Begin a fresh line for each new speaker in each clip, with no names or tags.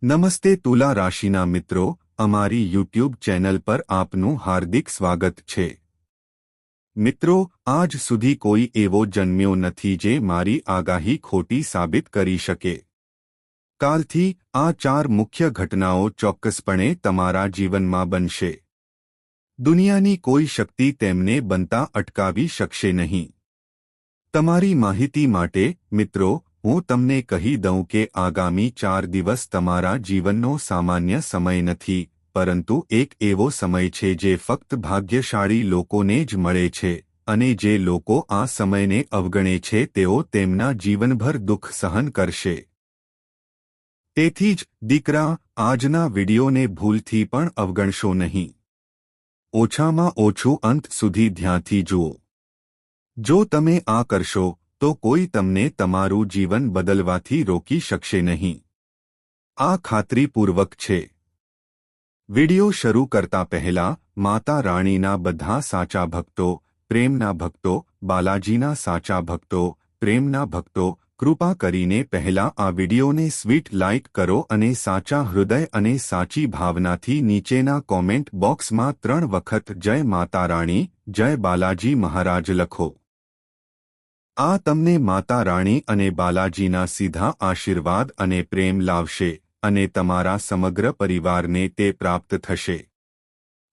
નમસ્તે તુલા રાશિના મિત્રો, અમારી યુટ્યુબ ચેનલ પર આપનું હાર્દિક સ્વાગત છે। મિત્રો, આજ સુધી કોઈ એવો જન્મ્યો નથી જે મારી આગાહી ખોટી સાબિત કરી શકે। કાલથી આ 4 મુખ્ય ઘટનાઓ ચોક્કસપણે તમારા જીવનમાં બનશે। દુનિયાની કોઈ શક્તિ તેમને બનતા અટકાવી શકશે નહીં। તમારી માહિતી માટે મિત્રો, હું તમને કહી દઉં કે આગામી 4 દિવસ તમારા જીવનનો સામાન્ય સમય નથી, પરંતુ એક એવો સમય છે જે ફક્ત ભાગ્યશાળી લોકોને જ મળે છે, અને જે લોકો આ સમયને અવગણે છે તેઓ તેમના જીવનભર દુઃખ સહન કરશે। તેથી જ દીકરા, આજના વિડિયોને ભૂલથી પણ અવગણશો નહીં। ઓછામાં ઓછું અંત સુધી ધ્યાનથી જુઓ। જો તમે આ કરશો તો કોઈ તમને તમારું જીવન બદલવાથી રોકી શકશે નહીં। આ ખાતરીપૂર્વક છે। વિડિયો શરૂ કરતા પહેલા માતા રાણીના બધા સાચા ભક્તો, પ્રેમના ભક્તો, બાલાજીના સાચા ભક્તો, પ્રેમના ભક્તો, કૃપા કરીને પહેલા આ વિડિયોને સ્વીટ લાઇક કરો અને સાચા હૃદય અને સાચી ભાવનાથી નીચેના કોમેન્ટ બોક્સમાં 3 વખત જય માતા રાણી, જય બાલાજી મહારાજ લખો। આ તમને માતા રાણી અને બાલાજીના સીધા આશીર્વાદ અને પ્રેમ લાવશે, અને તમારા સમગ્ર પરિવારને તે પ્રાપ્ત થશે।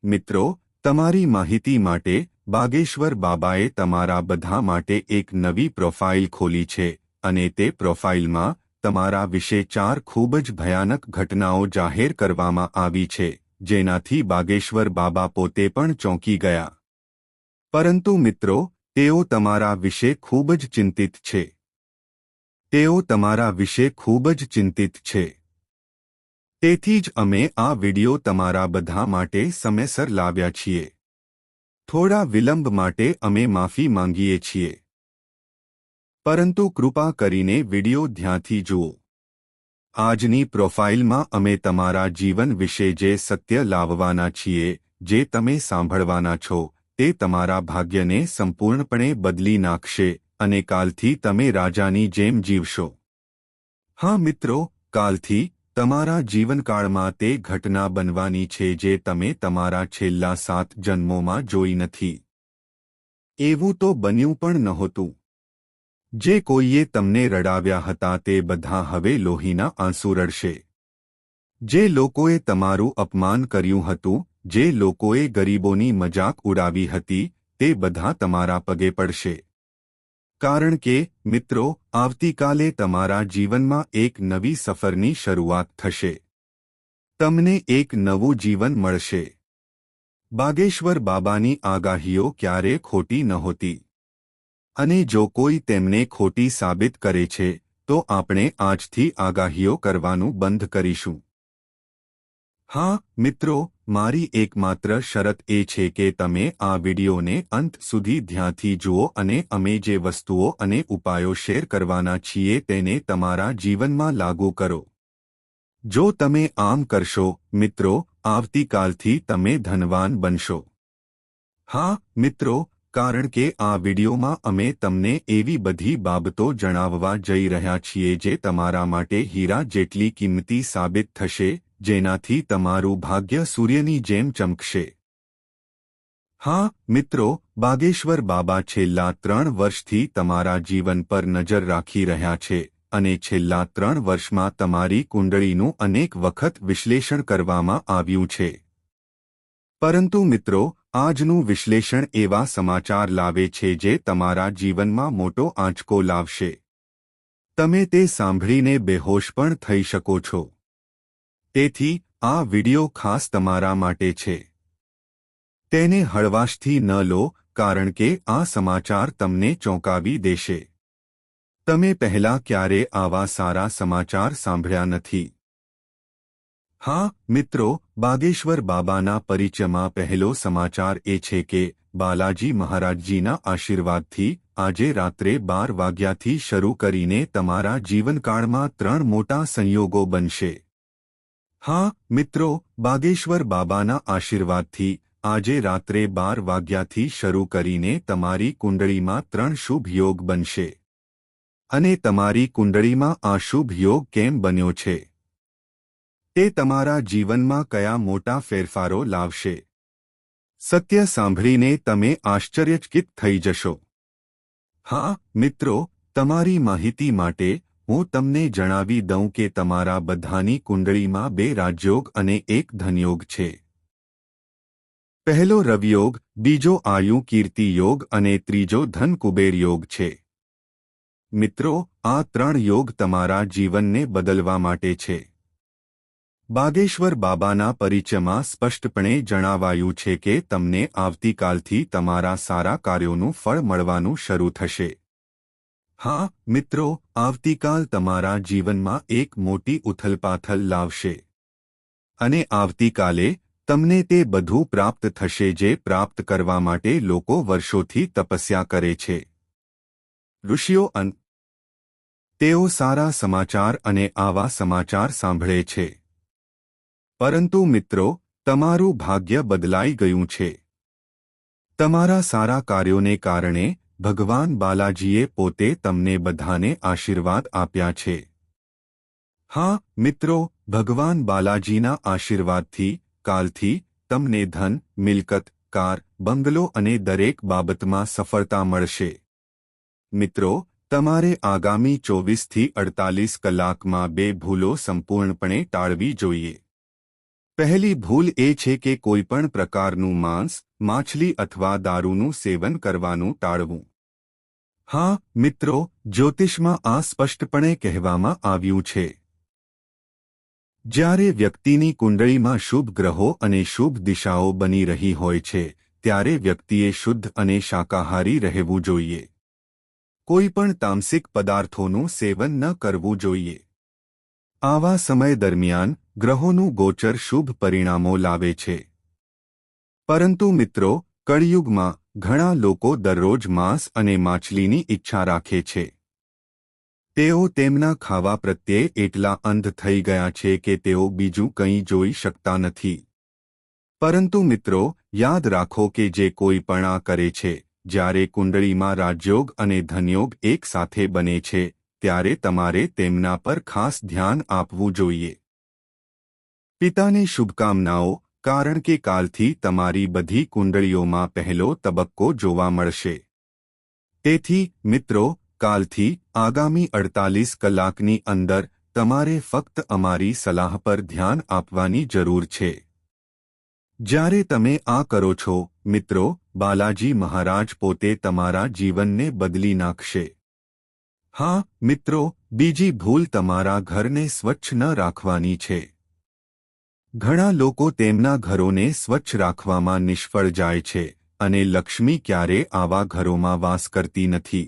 મિત્રો, તમારી માહિતી માટે બાગેશ્વર બાબાએ તમારા બધા માટે એક નવી પ્રોફાઇલ ખોલી છે, અને તે પ્રોફાઇલમાં તમારા વિશે 4 ખૂબ જ ભયાનક ઘટનાઓ જાહેર કરવામાં આવી છે, જેનાથી બાગેશ્વર બાબા પોતે પણ ચોંકી ગયા। પરંતુ મિત્રો, તેઓ તમારા વિશે ખૂબ જ ચિંતિત છે। તેઓ તમારા વિશે ખૂબ જ ચિંતિત છે। તેથી જ અમે આ વિડિયો તમારા બધા માટે સમયસર લાવ્યા છીએ। થોડા વિલંબ માટે અમે માફી માંગીએ છીએ, પરંતુ કૃપા કરીને વિડિયો ધ્યાનથી જુઓ। આજની પ્રોફાઇલમાં અમે તમારા જીવન વિશે જે સત્ય લાવવાના છીએ, જે તમે સાંભળવાના છો, તે તમારા ભાગ્યને સંપૂર્ણપણે બદલી નાખશે, અને કાલથી તમે રાજાની જેમ જીવશો। હા મિત્રો, કાલથી તમારા જીવનકાળમાં તે ઘટના બનવાની છે જે તમે તમારા છેલ્લા 7 જન્મોમાં જોઈ નથી। એવું તો બન્યું પણ નહોતું। જે કોઈએ તમને રડાવ્યા હતા તે બધા હવે લોહીના આંસુ રડશે। જે લોકોએ તમારું અપમાન કર્યું હતું, જે લોકોએ ગરીબોની મજાક ઉડાવી હતી, તે બધા તમારા પગે પડશે। કારણ કે મિત્રો, આવતીકાલે તમારા જીવનમાં એક નવી સફરની શરૂઆત થશે। તમને એક નવું જીવન મળશે। બાગેશ્વર બાબાની આગાહીઓ ક્યારે ખોટી નહોતી, અને જો કોઈ તેમને ખોટી સાબિત કરે છે, તો આપણે આજથી આગાહીઓ કરવાનું બંધ કરીશું। હા મિત્રો, મારી એકમાત્ર શરત એ છે કે તમે આ વિડિયોને અંત સુધી ધ્યાનથી જુઓ અને અમે જે વસ્તુઓ અને ઉપાયો શેર કરવાના છીએ તેને તમારા જીવનમાં લાગુ કરો। જો તમે આમ કરશો મિત્રો, આવતીકાલથી તમે ધનવાન બનશો। હા મિત્રો, કારણ કે આ વિડિયોમાં અમે તમને એવી બધી બાબતો જણાવવા જઈ રહ્યા છીએ જે તમારા માટે હીરા જેટલી કિંમતી સાબિત થશે, જેનાથી તમારું ભાગ્ય સૂર્યની જેમ ચમકશે। હા મિત્રો, બાગેશ્વર બાબા છેલ્લા 3 વર્ષથી તમારા જીવન પર નજર રાખી રહ્યા છે, અને છેલ્લા 3 વર્ષમાં તમારી કુંડળીનું અનેક વખત વિશ્લેષણ કરવામાં આવ્યું છે। પરંતુ મિત્રો, આજનું વિશ્લેષણ એવા સમાચાર લાવે છે જે તમારા જીવનમાં મોટો આંચકો લાવશે। તમે તે સાંભળીને બેહોશ પણ થઈ શકો છો। તેથી આ વિડિયો ખાસ તમારા માટે છે। તેને હળવાશથી ન લો, કારણ કે આ સમાચાર તમને ચોંકાવી દેશે। તમે પહેલા ક્યારે આવા સારા સમાચાર સાંભળ્યા નથી। હા મિત્રો, બાગેશ્વર બાબાના પરિચયમાં પહેલો સમાચાર એ છે કે બાલાજી મહારાજજીના આશીર્વાદથી આજે રાત્રે 12 વાગ્યાથી શરૂ કરીને તમારા જીવનકાળમાં 3 મોટા સંયોગો બનશે। હા મિત્રો, બાગેશ્વર બાબાના આશીર્વાદથી આજે રાત્રે 12 વાગ્યાથી શરૂ કરીને તમારી કુંડળીમાં 3 શુભ યોગ બનશે। અને તમારી કુંડળીમાં આ શુભ યોગ કેમ બન્યો છે? તે તમારા જીવનમાં કયા મોટા ફેરફારો લાવશે? સત્ય સાંભળીને તમે આશ્ચર્યચકિત થઈ જશો. હા મિત્રો, તમારી માહિતી માટે હું તમને જણાવી દઉં કે તમારા બધાની કુંડળીમાં 2 રાજયોગ અને 1 ધનયોગ છે. પહેલો રવિયોગ, બીજો આયુ કીર્તિ યોગ અને ત્રીજો ધન કુબેર યોગ છે. મિત્રો, આ 3 યોગ તમારા જીવનને બદલવા માટે છે. બાગેશ્વર બાબાના પરિચયમાં સ્પષ્ટપણે જણાવાયું છે કે તમને આવતીકાલથી તમારા સારા કાર્યોનું ફળ મળવાનું શરૂ થશે. હા મિત્રો, આવતીકાલ તમારા જીવનમાં એક મોટી ઉથલપાથલ લાવશે. અને આવતીકાલે તમને તે બધું પ્રાપ્ત થશે જે પ્રાપ્ત કરવા માટે લોકો વર્ષોથી તપસ્યા કરે છે. ઋષિઓ તેઓ સારા સમાચાર અને આવા સમાચાર સાંભળે છે. પરંતુ મિત્રો, તમારું ભાગ્ય બદલાઈ ગયું છે. તમારા સારા કાર્યોને કારણે ભગવાન બાલાજીએ પોતે તમને બધાને આશીર્વાદ આપ્યા છે. હા મિત્રો, ભગવાન બાલાજીના આશીર્વાદથી કાલથી તમને ધન, મિલકત, કાર, બંગલો અને દરેક બાબતમાં સફળતા મળશે. મિત્રો, તમારે આગામી 24 થી 48 કલાકમાં 2 ભૂલો સંપૂર્ણપણે ટાળવી જોઈએ. પહેલી ભૂલ એ છે કે કોઈપણ પ્રકારનું માંસ, માછલી અથવા દારૂનું સેવન કરવાનું ટાળવું. હા મિત્રો, જ્યોતિષમાં આ સ્પષ્ટપણે કહેવામાં આવ્યું છે. જ્યારે વ્યક્તિની કુંડળીમાં શુભ ગ્રહો અને શુભ દિશાઓ બની રહી હોય છે, ત્યારે વ્યક્તિએ શુદ્ધ અને શાકાહારી રહેવું જોઈએ. કોઈપણ તામસિક પદાર્થોનું સેવન ન કરવું જોઈએ. આવા સમય દરમિયાન ગ્રહોનું ગોચર શુભ પરિણામો લાવે છે. પરંતુ મિત્રો, કળિયુગમાં ઘણા લોકો દરરોજ માંસ અને માછલીની ઈચ્છા રાખે છે. તેઓ તેમના ખાવા પ્રત્યે એટલા અંધ થઈ ગયા છે કે તેઓ બીજું કંઈ જોઈ શકતા નથી. પરંતુ મિત્રો, યાદ રાખો કે જે કોઈ પણ આ કરે છે, જ્યારે કુંડળીમાં રાજયોગ અને ધનયોગ એક સાથે બને છે, ત્યારે તમારે તેમના પર ખાસ ધ્યાન આપવું જોઈએ. પિતાને શુભકામનાઓ, કારણ કે કાલથી તમારી બધી કુંડળીઓમાં પહેલો તબક્કો જોવા મળશે. તેથી મિત્રો, કાલથી આગામી 48 કલાકની અંદર તમારે ફક્ત અમારી સલાહ પર ધ્યાન આપવાની જરૂર છે. જ્યારે તમે આ કરો છો, મિત્રો, બાલાજી મહારાજ પોતે તમારા જીવનને બદલી નાખશે. હા મિત્રો, બીજી ભૂલ તમારા ઘરને સ્વચ્છ ન રાખવાની છે. ઘણા લોકો તેમના ઘરોને સ્વચ્છ રાખવામાં નિષ્ફળ જાય છે, અને લક્ષ્મી ક્યારે આવા ઘરોમાં વાસ કરતી નથી.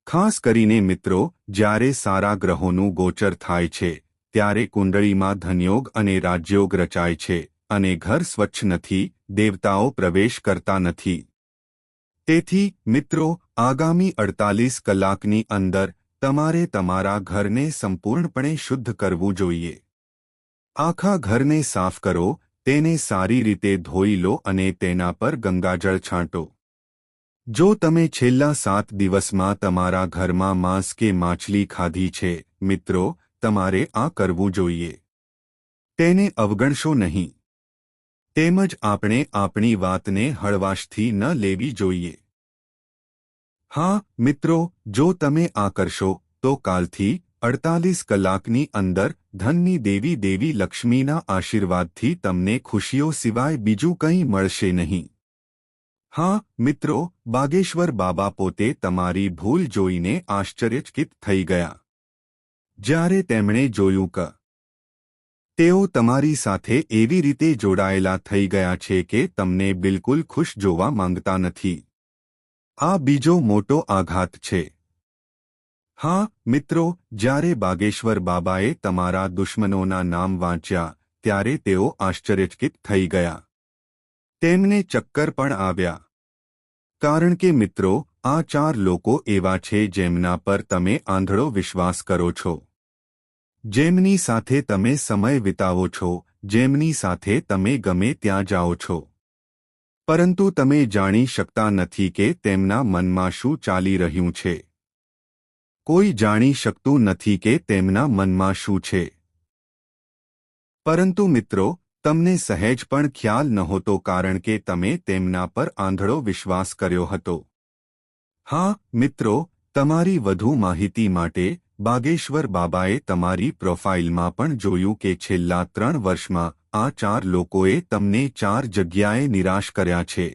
ખાસ કરીને મિત્રો, જ્યારે સારા ગ્રહોનું ગોચર થાય છે, ત્યારે કુંડળીમાં ધનયોગ અને રાજયોગ રચાય છે, અને ઘર સ્વચ્છ નથી, દેવતાઓ પ્રવેશ કરતા નથી. તેથી મિત્રો, આગામી 48 કલાકની અંદર તમારે તમારા ઘરને સંપૂર્ણપણે શુદ્ધ કરવું જોઈએ. આખા ઘરને સાફ કરો, તેને સારી રીતે ધોઈ લો અને તેના પર ગંગાજળ છાંટો. જો તમે છેલ્લા 7 દિવસમાં તમારા ઘરમાં માંસ કે માછલી ખાધી છે, મિત્રો, તમારે આ કરવું જોઈએ. તેને અવગણશો નહીં. તેમજ આપણે આપણી વાતને હળવાશથી ન લેવી જોઈએ. હા મિત્રો, જો તમે આ કરશો, તો કાલથી 48 કલાકની અંદર ધનની દેવી લક્ષ્મીના આશીર્વાદથી તમને ખુશીઓ સિવાય બીજું કંઈ મળશે નહીં. હા મિત્રો, બાગેશ્વર બાબા પોતે તમારી ભૂલ જોઈને આશ્ચર્યચકિત થઈ ગયા. જ્યારે તેમણે જોયું કે તેઓ તમારી સાથે એવી રીતે જોડાયેલા થઈ ગયા છે કે તમને બિલકુલ ખુશ જોવા માંગતા નથી. આ બીજો મોટો આઘાત છે. હા મિત્રો, જ્યારે બાગેશ્વર બાબાએ તમારા દુશ્મનોના નામ વાંચ્યા, ત્યારે તેઓ આશ્ચર્યચકિત થઈ ગયા. તેમને ચક્કર પણ આવ્યા. કારણ કે મિત્રો, આ 4 લોકો એવા છે જેમના પર તમે આંધળો વિશ્વાસ કરો છો. જેમની સાથે તમે સમય વિતાવો છો, જેમની સાથે તમે ગમે ત્યાં જાઓ છો. પરંતુ તમે જાણી શકતા નથી કે તેમના મનમાં શું ચાલી રહ્યું છે. કોઈ જાણી શકતું નથી કે તેમના મનમાં શું છે. પરંતુ મિત્રો, તમને સહેજ પણ ખ્યાલ નહોતો કારણ કે તમે તેમના પર આંધળો વિશ્વાસ કર્યો હતો. હા મિત્રો, તમારી વધુ માહિતી માટે બાગેશ્વર બાબાએ તમારી પ્રોફાઇલમાં પણ જોયું કે છેલ્લા 3 વર્ષમાં આ 4 લોકોએ તમને 4 જગ્યાએ નિરાશ કર્યા છે.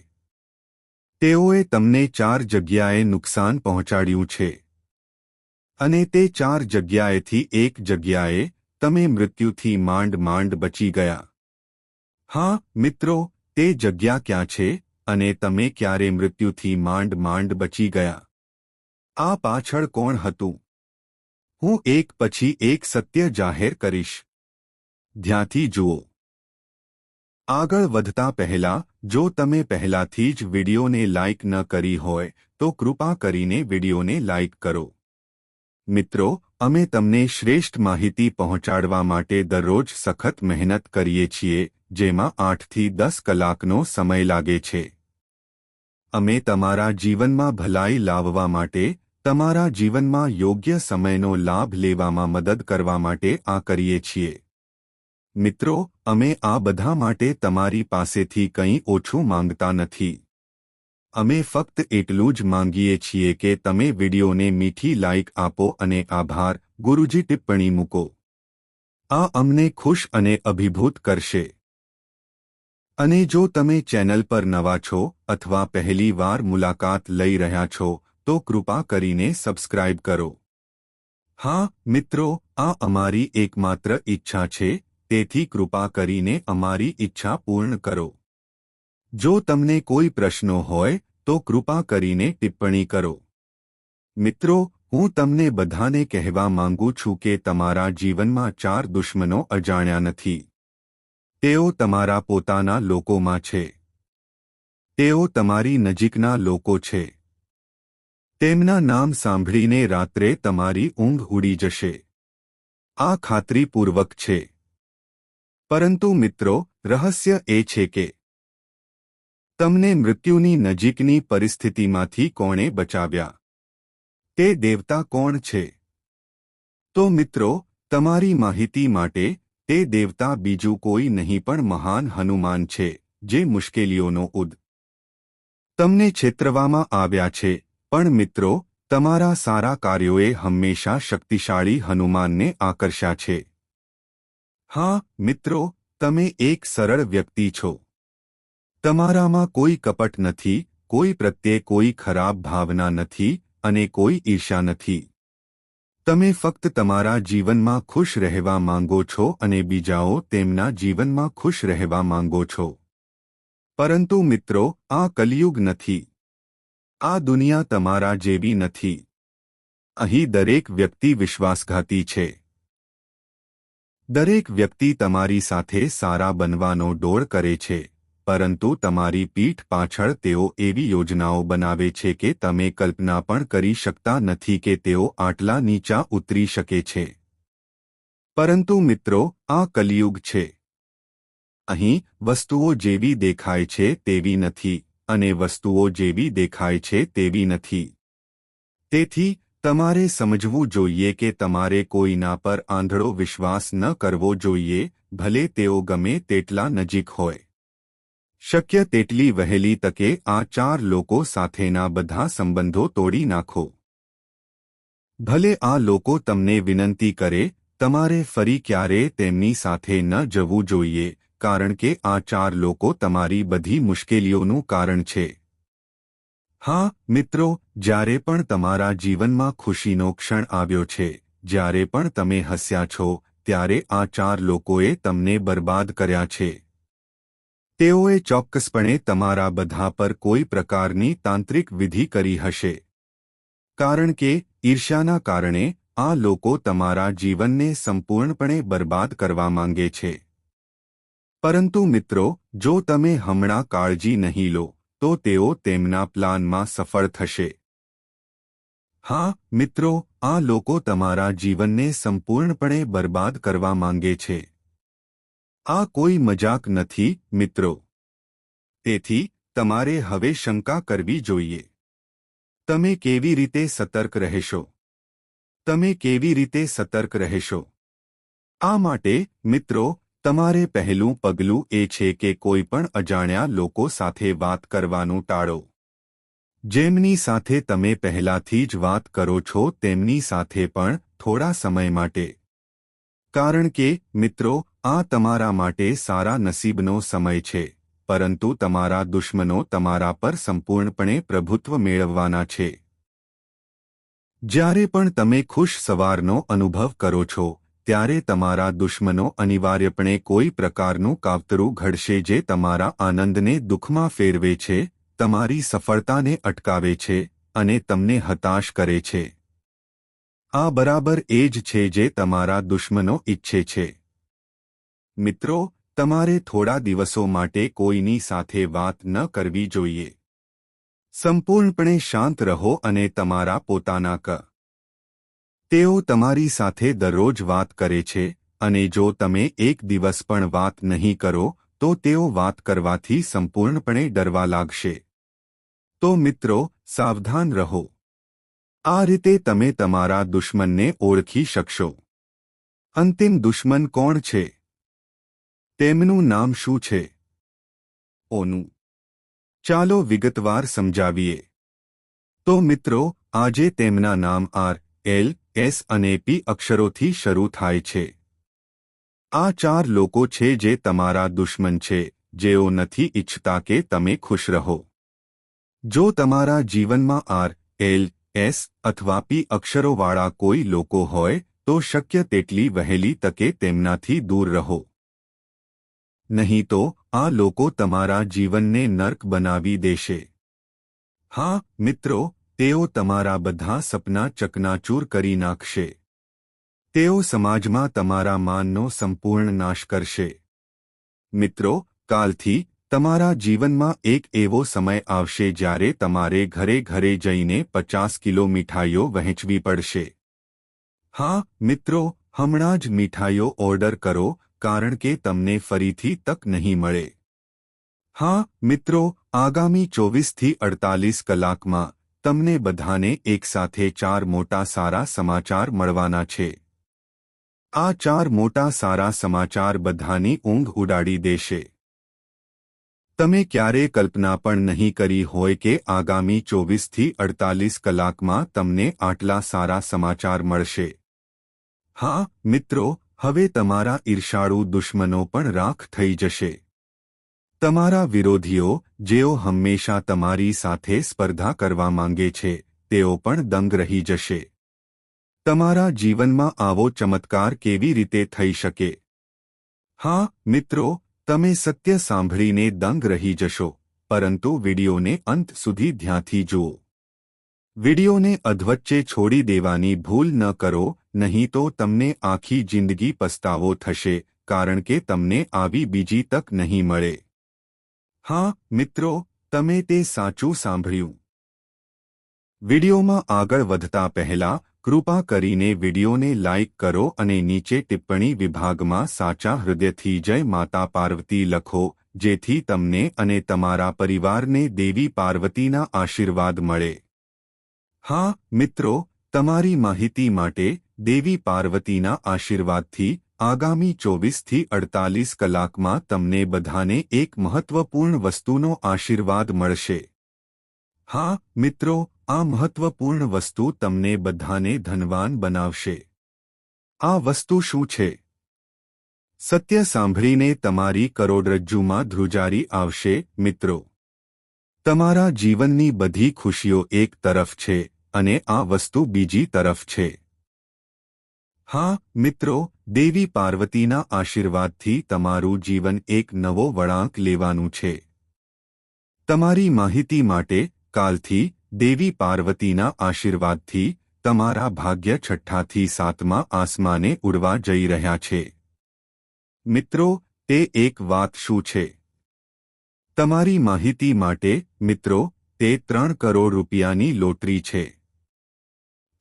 તેઓએ તમને 4 જગ્યાએ નુકસાન પહોંચાડ્યું છે. અને તે 4 જગ્યાએથી એક જગ્યાએ તમે મૃત્યુથી માંડ બચી ગયા. હા મિત્રો, તે જગ્યા ક્યાં છે અને તમે ક્યારે મૃત્યુથી માંડ બચી ગયા? આ પાછળ કોણ હતું? હું એક પછી એક સત્ય જાહેર કરીશ. ધ્યાનથી જુઓ. આગળ વધતા પહેલા જો તમે પહેલાથી જ વિડિયોને લાઇક ન કરી હોય તો કૃપા કરીને વિડિયોને લાઇક કરો. મિત્રો, અમે તમને શ્રેષ્ઠ માહિતી પહોંચાડવા માટે દરરોજ સખત મહેનત કરીએ છીએ, જેમાં 8 થી 10 કલાકનો સમય લાગે છે. અમે તમારા જીવનમાં ભલાઈ લાવવા માટે, તમારા જીવનમાં યોગ્ય સમયનો લાભ લેવામાં મદદ કરવા માટે આ કરીએ છીએ. મિત્રો, અમે આ બધા માટે તમારી પાસેથી કંઈ ઓછું માંગતા નથી. અમે ફક્ત એટલું જ માંગીએ છીએ કે તમે વિડિયોને મીઠી લાઇક આપો અને આભાર, ગુરુજી ટિપ્પણી મૂકો. આ અમને ખુશ અને અભિભૂત કરશે. અને જો તમે ચેનલ પર નવા છો અથવા પહેલી વાર મુલાકાત લઈ રહ્યા છો, તો કૃપા કરીને સબસ્ક્રાઇબ કરો. હા મિત્રો, આ અમારી એકમાત્ર ઈચ્છા છે, તેથી કૃપા કરીને અમારી ઈચ્છા પૂર્ણ કરો. જો તમને કોઈ પ્રશ્નો હોય તો કૃપા કરીને ટિપ્પણી કરો. મિત્રો, હું તમને બધાને કહેવા માંગુ છું કે તમારા જીવનમાં 4 દુશ્મનો અજાણ્યા નથી. તેઓ તમારા પોતાના લોકોમાં છે. તેઓ તમારી નજીકના લોકો છે. તેમના નામ સાંભળીને રાત્રે તમારી ઊંઘ ઉડી જશે. આ ખાતરીપૂર્વક છે. પરંતુ મિત્રો, રહસ્ય એ છે કે તમને મૃત્યુની નજીકની પરિસ્થિતિમાંથી કોણે બચાવ્યા? તે દેવતા કોણ છે? તો મિત્રો, તમારી માહિતી માટે, તે દેવતા બીજું કોઈ નહીં પણ મહાન હનુમાન છે, જે મુશ્કેલીઓનો તમને છેતરવામાં આવ્યા છે, પણ મિત્રો, તમારા સારા કાર્યોએ હંમેશા શક્તિશાળી હનુમાનને આકર્ષ્યા છે. હા મિત્રો, તમે એક સરળ વ્યક્તિ છો. તમારામાં કોઈ કપટ નથી, કોઈ પ્રત્યે કોઈ ખરાબ ભાવના નથી અને કોઈ ઈર્ષ્યા નથી. તમે ફક્ત તમારા જીવનમાં ખુશ રહેવા માંગો છો અને બીજાઓ તેમના જીવનમાં ખુશ રહેવા માંગો છો. પરંતુ મિત્રો, આ કલિયુગ નથી. આ દુનિયા તમારા જેવી નથી. અહીં દરેક વ્યક્તિ વિશ્વાસઘાતી છે. દરેક વ્યક્તિ તમારી સાથે સારા બનવાનો ડોળ કરે છે, પરંતુ તમારી પીઠ પાછળ તેઓ એવી યોજનાઓ બનાવે છે કે તમે કલ્પના પણ કરી શકતા નથી કે તેઓ આટલા નીચા ઉતરી શકે છે. પરંતુ મિત્રો, આ કલિયુગ છે. અહીં વસ્તુઓ જેવી દેખાય છે તેવી નથી અને વસ્તુઓ જેવી દેખાય છે તેવી નથી. તેથી તમારે સમજવું જોઈએ કે તમારે કોઈના પર આંધળો વિશ્વાસ ન કરવો જોઈએ, ભલે તેઓ ગમે તેટલા નજીક હોય. શક્ય તેટલી વહેલી તકે આ 4 લોકો સાથેના બધા સંબંધો તોડી નાખો. ભલે આ લોકો તમને વિનંતી કરે, તમારે ફરી ક્યારેય તેમની સાથે ન જવું જોઈએ, કારણ કે આ 4 લોકો તમારી બધી મુશ્કેલીઓનું કારણ છે. હા મિત્રો, જ્યારે પણ તમારા જીવનમાં ખુશીનો ક્ષણ આવ્યો છે, જ્યારે પણ તમે હસ્યા છો, ત્યારે આ 4 લોકોએ તમને બરબાદ કર્યા છે. તેઓએ ચોક્કસપણે તમારા બધા પર કોઈ પ્રકારની તાંત્રિક વિધિ કરી હશે. કારણ કે ઈર્ષ્યાના કારણે આ લોકો તમારા જીવનને સંપૂર્ણપણે બરબાદ કરવા માંગે છે. પરંતુ મિત્રો, જો તમે હમણાં કાળજી નહીં લો, તો તેઓ તેમના પ્લાનમાં સફળ થશે. હા મિત્રો, આ લોકો તમારા જીવનને સંપૂર્ણપણે બરબાદ કરવા માંગે છે. આ કોઈ મજાક નથી, મિત્રો. તેથી તમારે હવે શંકા કરવી જોઈએ. તમે કેવી રીતે સતર્ક રહેશો? તમે કેવી રીતે સતર્ક રહેશો? આ માટે મિત્રો, તમારે પહેલું પગલું એ છે કે કોઈ પણ અજાણ્યા લોકો સાથે વાત કરવાનું ટાળો. જેમની સાથે તમે પહેલાથી જ વાત કરો છો તેમની સાથે પણ થોડા સમય માટે. કારણ કે મિત્રો, આ તમારા માટે સારા નસીબનો સમય છે, પરંતુ તમારા દુશ્મનો તમારા પર સંપૂર્ણપણે પ્રભુત્વ મેળવવાના છે. જ્યારે પણ તમે ખુશ સવારનો અનુભવ કરો છો, ત્યારે તમારા દુશ્મનો અનિવાર્યપણે કોઈ પ્રકારનું કાવતરું ઘડશે જે તમારા આનંદને દુઃખમાં ફેરવે છે, તમારી સફળતાને અટકાવે છે અને તમને હતાશ કરે છે. આ બરાબર એ જ છે જે તમારા દુશ્મનો ઈચ્છે છે. મિત્રો, તમારે થોડા દિવસો માટે કોઈની સાથે વાત ન કરવી જોઈએ. સંપૂર્ણપણે શાંત રહો અને તમારા પોતાના તેઓ તમારી સાથે દરરોજ વાત કરે છે અને જો તમે એક દિવસ પણ વાત નહીં કરો તો તેઓ વાત કરવાથી સંપૂર્ણપણે ડરવા લાગશે. તો મિત્રો, સાવધાન રહો. આ રીતે તમે તમારા દુશ્મનને ઓળખી શકશો. અંતિમ દુશ્મન કોણ છે? તેમનું નામ શું છે? ઓનું. ચાલો વિગતવાર સમજાવીએ. તો મિત્રો, આજે તેમના નામ આર, એલ, એસ અને પી અક્ષરોથી શરૂ થાય છે. આ 4 લોકો છે જે તમારા દુશ્મન છે, જેઓ નથી ઈચ્છતા કે તમે ખુશ રહો. જો તમારા જીવનમાં આર, એલ, એસ અથવા પી અક્ષરોવાળા કોઈ લોકો હોય તો શક્ય તેટલી વહેલી તકે તેમનાથી દૂર રહો. નહીં તો આ લોકો તમારા જીવનને નર્ક બનાવી દેશે. હા મિત્રો, તેઓ તમારા બધા સપના ચકનાચૂર કરી નાખશે. તેઓ સમાજમાં તમારા માનનો સંપૂર્ણ નાશ કરશે. મિત્રો, કાલથી તમારા જીવનમાં એક એવો સમય આવશે જ્યારે તમારે ઘરે ઘરે જઈને 50 કિલો મીઠાઈઓ વહેંચવી પડશે. હા મિત્રો, હમણાં જ મીઠાઈઓ ઓર્ડર કરો, કારણ કે તમને ફરીથી તક નહીં મળે. હા મિત્રો, આગામી 24 થી 48 કલાકમાં તમને બધાને એકસાથે 4 મોટા સારા સમાચાર મળવાના છે. આ 4 મોટા સારા સમાચાર બધાની ઊંઘ ઉડાડી દેશે. તમે ક્યારે કલ્પના પણ નહીં કરી હોય કે આગામી 24 થી 48 કલાકમાં તમને આટલા સારા સમાચાર મળશે. હા મિત્રો, હવે તમારા ઈર્ષાળુ દુશ્મનો પણ રાખ થઈ જશે. તમારા વિરોધીઓ, જેઓ હંમેશા તમારી સાથે સ્પર્ધા કરવા માંગે છે, તેઓ પણ દંગ રહી જશે. તમારા જીવનમાં આવો ચમત્કાર કેવી રીતે થઈ શકે? હા મિત્રો, તમે સત્ય સાંભળીને દંગ રહી જશો, પરંતુ વિડિયોને અંત સુધી ધ્યાનથી જુઓ. વિડિયોને અધવચ્ચે છોડી દેવાની ભૂલ ન કરો, નહીં તો તમને આખી જિંદગી પસ્તાવો થશે, કારણ કે તમને આવી બીજી તક નહીં મળે. હા મિત્રો, તમે તે સાચું સાંભળ્યું. વિડિયોમાં આગળ વધતા પહેલા કૃપા કરીને વિડિયોને લાઇક કરો અને નીચે ટિપ્પણી વિભાગમાં સાચા હૃદયથી જય માતા પાર્વતી લખો, જેથી તમને અને તમારા પરિવારને દેવી પાર્વતીના આશીર્વાદ મળે. હા મિત્રો, તમારી માહિતી માટે દેવી પાર્વતીના આશીર્વાદથી આગામી 24 થી 48 કલાકમાં તમને બધાને એક મહત્વપૂર્ણ વસ્તુનો આશીર્વાદ મળશે. હા મિત્રો, આ મહત્વપૂર્ણ વસ્તુ તમને બધાને ધનવાન બનાવશે. આ વસ્તુ શું છે? સત્ય સાંભળીને તમારી કરોડરજ્જુમાં ધ્રુજારી આવશે. મિત્રો, તમારા જીવનની બધી ખુશીઓ એક તરફ છે અને આ વસ્તુ બીજી તરફ છે. હા મિત્રો, દેવી પાર્વતીના આશીર્વાદથી તમારું જીવન એક નવો વળાંક લેવાનું છે. તમારી માહિતી માટે, કાલથી દેવી પાર્વતીના આશીર્વાદથી તમારા ભાગ્ય 6 થી 7મા આસમાને ઉડવા જઈ રહ્યા છે. મિત્રો, તે એક વાત શું છે? તમારી માહિતી માટે, મિત્રો, તે 3 કરોડ રૂપિયાની લોટરી છે.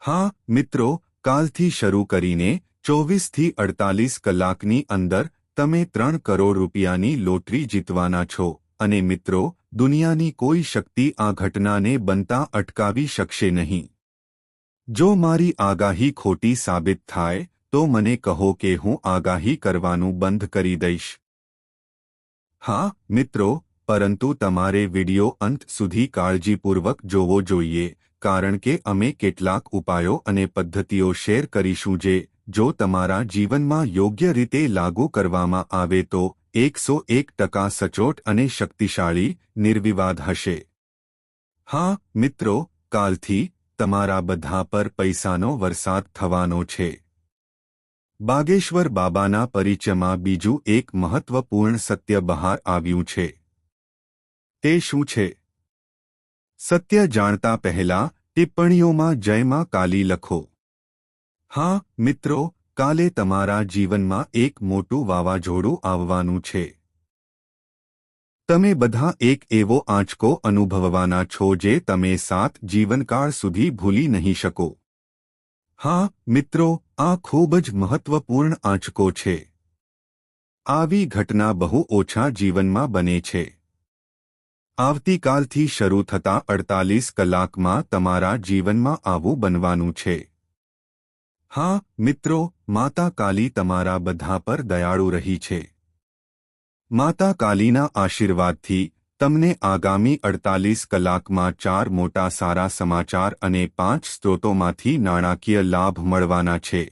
હા મિત્રો, કાલથી શરૂ કરીને 24 થી 48 કલાકની અંદર તમે 3 કરોડ રૂપિયાની લોટરી જીતવાના છો અને મિત્રો, દુનિયાની કોઈ શક્તિ આ ઘટનાને બનતા અટકાવી શકશે નહીં. જો મારી આગાહી ખોટી સાબિત થાય તો મને કહો કે હું આગાહી કરવાનું બંધ કરી દઈશ. હા મિત્રો, પરંતુ તમારે વિડિયો અંત સુધી કાળજીપૂર્વક જોવો જોઈએ, કારણ કે અમે કેટલાક ઉપાયો અને પદ્ધતિઓ શેર કરીશું જે, જો તમારા જીવનમાં યોગ્ય રીતે લાગુ કરવામાં આવે તો 101% સચોટ અને શક્તિશાળી, નિર્વિવાદ હશે. હા મિત્રો, કાલથી તમારા બધા પર પૈસાનો વરસાદ થવાનો છે. બાગેશ્વર બાબાના પરિચયમાં બીજું એક મહત્વપૂર્ણ સત્ય બહાર આવ્યું છે. તે શું છે? સત્ય જાણતા પહેલા ટિપ્પણીઓમાં જય માં કાલી લખો. હા મિત્રો, કાલે તમારા જીવનમાં એક મોટું વાવાઝોડું આવવાનું છે. તમે બધા એક એવો આંચકો અનુભવવાના છો જે તમે 7 જીવનકાળ સુધી ભૂલી નહીં શકો. હા મિત્રો, આ ખૂબ જ મહત્વપૂર્ણ આંચકો છે. આવી ઘટના બહુ ઓછા જીવનમાં બને છે. આવતીકાલથી શરૂ થતા 48 કલાકમાં તમારા જીવનમાં આવું બનવાનું છે. હા મિત્રો, માતા કાલી તમારા બધા પર દયાળુ રહી છે. માતા કાલીના આશીર્વાદથી તમને આગામી 48 કલાકમાં 4 મોટા સારા સમાચાર અને 5 સ્ત્રોતોમાંથી નાણાકીય લાભ મળવાના છે.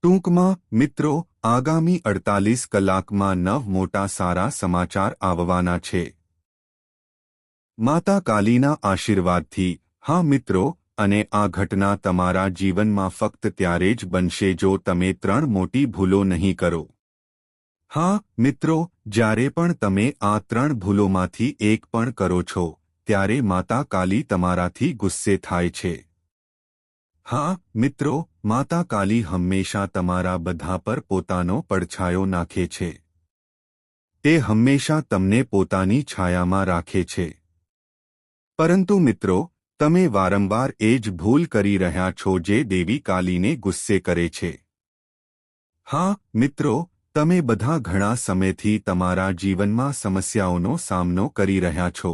ટૂંકમાં મિત્રો, આગામી 48 કલાકમાં 9 મોટા સારા સમાચાર આવવાના છે. માતા કાલીના આશીર્વાદથી, હા મિત્રો, અને આ ઘટના તમારા જીવનમાં ફક્ત ત્યારે જ બનશે જો તમે 3 મોટી ભૂલો નહીં કરો. હા મિત્રો, જ્યારે પણ તમે આ 3 ભૂલોમાંથી એક પણ કરો છો, ત્યારે માતા કાલી તમારાથી ગુસ્સે થાય છે. હા મિત્રો, માતા કાલી હંમેશા તમારા બધા પર પોતાનો પડછાયો નાખે છે. તે હંમેશા તમને પોતાની છાયામાં રાખે છે. પરંતુ મિત્રો, તમે વારંવાર એ જ ભૂલ કરી રહ્યા છો જે દેવી કાલીને ગુસ્સે કરે છે. હા મિત્રો, તમે બધા ઘણા સમયથી તમારા જીવનમાં સમસ્યાઓનો સામનો કરી રહ્યા છો.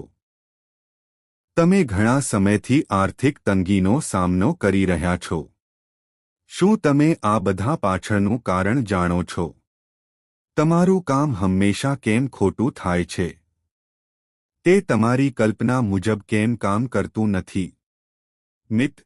તમે ઘણા સમયથી આર્થિક તંગીનો સામનો કરી રહ્યા છો. શું તમે આ બધા પાછળનું કારણ જાણો છો? તમારું કામ હંમેશા કેમ ખોટું થાય છે? તે તમારી કલ્પના મુજબ કેમ કામ કરતું નથી? મિત,